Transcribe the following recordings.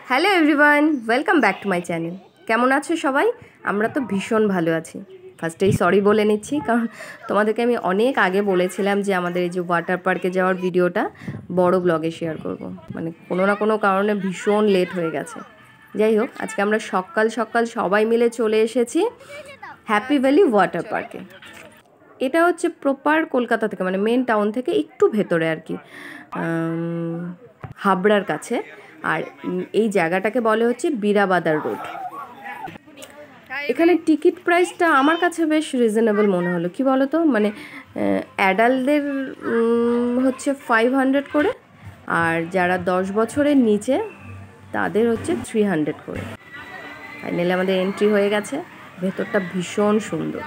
Hello everyone, welcome back to my channel. কেমন আছো সবাই? আমরা তো ভীষণ ভালো আছি। ফার্স্টেই সরি বলে নিচ্ছি, কারণ তোমাদেরকে আমি অনেক আগে বলেছিলাম যে আমাদের এই যে ওয়াটার পার্কে যাওয়ার ভিডিওটা বড় ব্লগে শেয়ার করব। মানে কোনো না কোনো কারণে ভীষণ লেট হয়ে গেছে। যাই হোক, আজকে আমরা সকাল সকাল সবাই মিলে চলে এসেছি হ্যাপি ভ্যালি ওয়াটার পার্কে। এটা হচ্ছে প্রপার কলকাতা থেকে, মানে মেন টাউন থেকে একটু ভেতরে আর কি, হাবড়ার কাছে। আর এই জায়গাটাকে বলে হচ্ছে বীরাবাদার রোড। এখানে টিকিট প্রাইসটা আমার কাছে বেশ রিজনেবল মনে হলো। কি বলো তো, মানে অ্যাডাল্টদের হচ্ছে 500 করে, আর যারা 10 বছরের নিচে তাদের হচ্ছে 300 করে। ফাইনালি আমাদের এন্ট্রি হয়ে গেছে। ভেতরটা ভীষণ সুন্দর।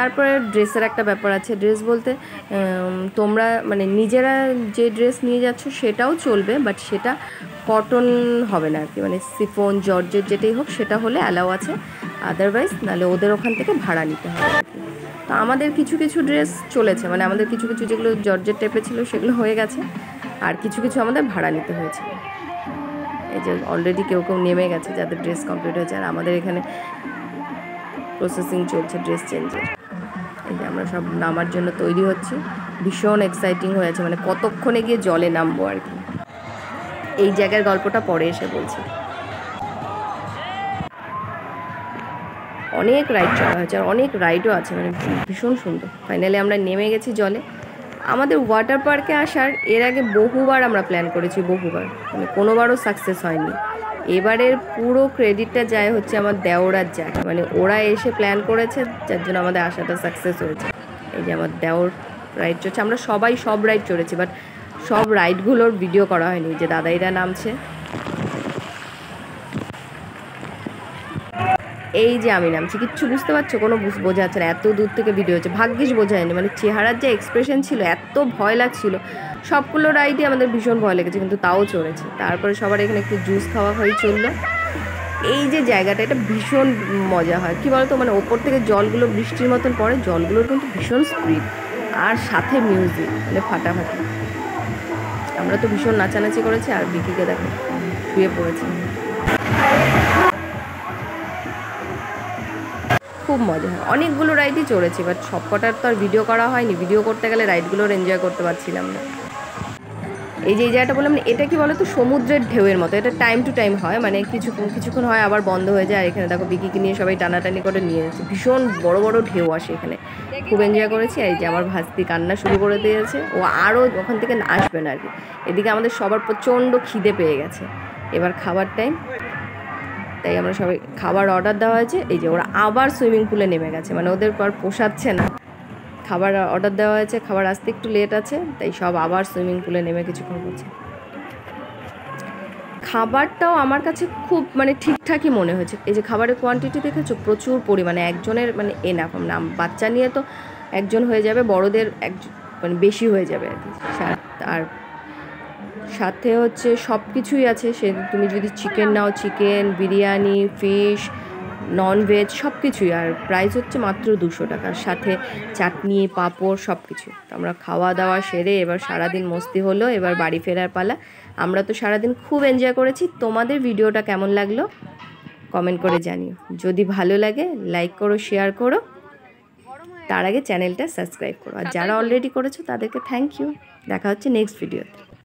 তারপরে ড্রেসের একটা ব্যাপার আছে। ড্রেস বলতে তোমরা মানে নিজেরা যে ড্রেস নিয়ে যাচ্ছ সেটাও চলবে, বাট সেটা কটন হবে না আর কি, মানে সিফন জর্জেট যেটাই হোক সেটা হলে অ্যালাউ আছে। আদারওয়াইজ নাহলে ওদের ওখান থেকে ভাড়া নিতে হবে আর কি। তো আমাদের কিছু কিছু ড্রেস চলেছে, মানে আমাদের কিছু কিছু যেগুলো জর্জেট টাইপের ছিল সেগুলো হয়ে গেছে, আর কিছু কিছু আমাদের ভাড়া নিতে হয়েছে। এই যে অলরেডি কেউ কেউ নেমে গেছে যাদের ড্রেস কমপ্লিট হয়েছে, আর আমাদের এখানে প্রসেসিং চলছে ড্রেস চেঞ্জের। এই যে আমরা সব নামার জন্য তৈরি হচ্ছি। ভীষণ এক্সাইটিং হয়েছে, মানে কতক্ষণে গিয়ে জলে নামবো আর কি। এই জায়গার গল্পটা পরে এসে বলছি। অনেক রাইড চলা হয়েছে, আর অনেক রাইডও আছে, মানে ভীষণ সুন্দর। ফাইনালি আমরা নেমে গেছি জলে। আমাদের ওয়াটার পার্কে আসার এর আগে বহুবার আমরা প্ল্যান করেছি, বহুবার, মানে কোনোবারও সাকসেস হয়নি। এবারের পুরো ক্রেডিটটা যায় হচ্ছে আমার দেওরার জায়গা, মানে ওরা এসে প্ল্যান করেছে যার জন্য আমাদের আসাটা সাকসেস হয়েছে। এই যে আমার দেওর রাইড চড়ছে। আমরা সবাই সব রাইড চড়েছি, বাট সব রাইডগুলোর ভিডিও করা হয়নি। যে দাদাইরা নামছে, এই যে আমি নামছি, কিচ্ছু বুঝতে পারছো? কোনো বোঝা যাচ্ছে না, এত দূর থেকে ভিডিও হচ্ছে। ভাগ্যিস বোঝা যায়নি, মানে চেহারার যে এক্সপ্রেশন ছিল, এত ভয় লাগছিল। সবগুলো রাইডই আমাদের ভীষণ ভয় লেগেছে, কিন্তু তাও চড়েছে। তারপরে সবার এখানে একটু জুস খাওয়া হয়ে চললো। এই যে জায়গাটা, এটা ভীষণ মজা হয়। কি বলতো, মানে ওপর থেকে জলগুলো বৃষ্টির মতন পড়ে, জলগুলোর কিন্তু ভীষণ স্পিড, আর সাথে মিউজিক, মানে ফাটাফাটি। আমরা তো ভীষণ নাচানাচি করেছি, আর বিকিকে দেখো শুয়ে পড়েছে। খুব মজা হয়। অনেকগুলো রাইডই চড়েছি, বাট সব কটার তো আর ভিডিও করা হয়নি। ভিডিও করতে গেলে রাইডগুলোর এনজয় করতে পারছিলাম না। এই যে এই জায়গাটা বললাম, এটা কি বলো তো, সমুদ্রের ঢেউয়ের মতো। এটা টাইম টু টাইম হয়, মানে কিছুক্ষণ হয় আবার বন্ধ হয়ে যায়। আর এখানে দেখো বিকিকে নিয়ে সবাই টানাটানি করে নিয়ে যাচ্ছে। ভীষণ বড় বড় ঢেউ আসে এখানে, খুব এনজয় করেছি। এই যে আমার ভাস্তি কান্না শুরু করে দিয়েছে, ও আরও ওখান থেকে আসবে না আর কি। এদিকে আমাদের সবার প্রচণ্ড খিদে পেয়ে গেছে, এবার খাবার টাইম। তাই আমরা সবাই খাবার অর্ডার দেওয়া হয়েছে। এই যে ওরা আবার সুইমিং পুলে নেমে গেছে, মানে ওদের পর পোষাচ্ছে না। খাবার অর্ডার দেওয়া হয়েছে, খাবার আসতে একটু লেট আছে, তাই সব আবার সুইমিং পুলে নেমে কিছুক্ষণ করছে। খাবারটাও আমার কাছে খুব মানে ঠিকঠাকই মনে হয়েছে। এই যে খাবারের কোয়ান্টিটি দেখেছো, প্রচুর পরিমাণে, একজনের মানে এনাফ। নাম বাচ্চা নিয়ে তো একজন হয়ে যাবে, বড়দের মানে বেশি হয়ে যাবে আর কি। আর সাথে হচ্ছে সব কিছুই আছে। সে তুমি যদি চিকেন নাও, চিকেন, বিরিয়ানি, ফিশ, ননভেজ সব কিছুই। আর প্রাইস হচ্ছে মাত্র 200 টাকার, সাথে চাটনি, পাঁপড় সব কিছু। আমরা খাওয়া দাওয়া সেরে এবার সারাদিন মস্তি হলো, এবার বাড়ি ফেরার পালা। আমরা তো সারাদিন খুব এনজয় করেছি। তোমাদের ভিডিওটা কেমন লাগলো কমেন্ট করে জানিও। যদি ভালো লাগে লাইক করো, শেয়ার করো, তার আগে চ্যানেলটা সাবস্ক্রাইব করো। আর যারা অলরেডি করেছো তাদেরকে থ্যাংক ইউ। দেখা হচ্ছে নেক্সট ভিডিওতে।